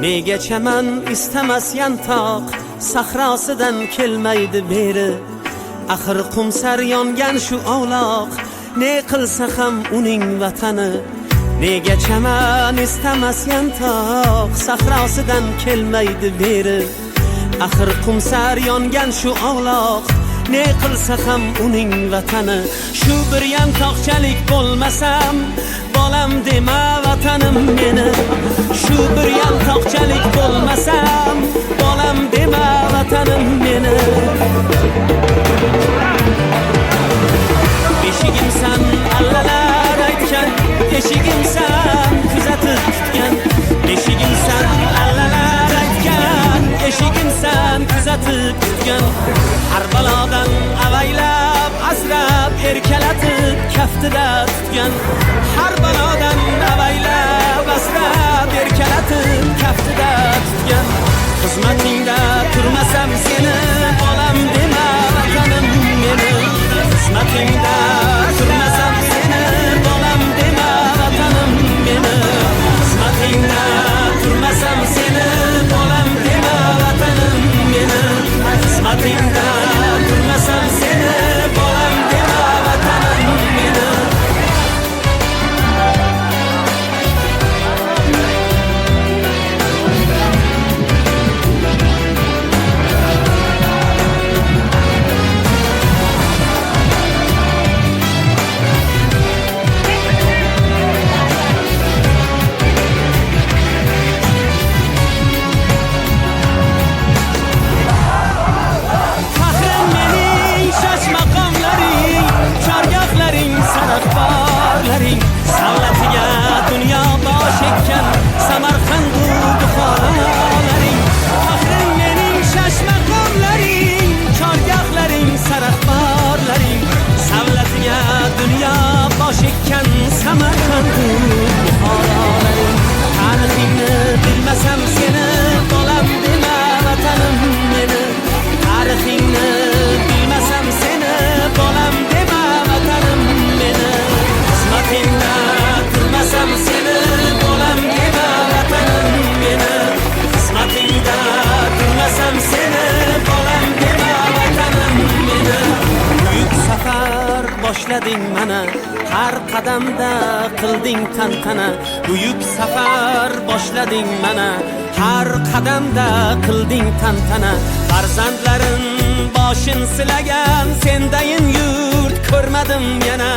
nega chaman istamas yantoq sahrosidan kelmaydi beri. Axir qumsar yongan shu ovloq, ne qilsa ham uning vatani. Nega chaman istamas yantoq sahrosidan kelmaydi beri. Axir qumsar yongan shu ovloq, ne qilsa ham uning vatani. Shu bir yantoqchalik bo'lmasam, bolam dema vatanim meni. Shu bir yantoqchalik bo'lmasam, bolam dema vatanim meni. Eshigimsan allalar aytgan, eshigimsan kuzatib tutgan. Eshigimsan allalar aytgan, eshigimsan kuzatib tutgan. Har balodan avaylab asrab erkalatib kaftida tutgan. Har balodan avaylab asrab erkalatib kaftida tutgan. Xizmatingda turmasam seni, bolam dema vatanim meni. Xizmatingda turmasam seni, bolam dema vatanim meni. Xizmatingda turmasam seni, bolam dema vatanim meni. Xizmatingda turmasam seni, bolam dema vatanim meni. Savlatiga dunyo bosh ekkan Samarqandu Buxorolaring. Faxring mening shashmaqomlaring, chorgohlaring, saraxborlaring. Savlatiga dunyo bosh ekkan Samarqandu Buxorolaring. Tarixingni bilmasam seni, bolam dema vatanim meni. Tarixingni bilmasam seni, bolam dema vatanim meni. Xizmatingda turmasam seni, bolam dema vatanim meni. Xizmatingda turmasam seni, bolam dema vatanim meni. Buyuk safar boshlading mana, har qadamda qilding tantana. Buyuk safar boshlading mana, har qadamda qilding tantana. Farzandlarim boshin silagan sendayin yurt ko'rmadim yana.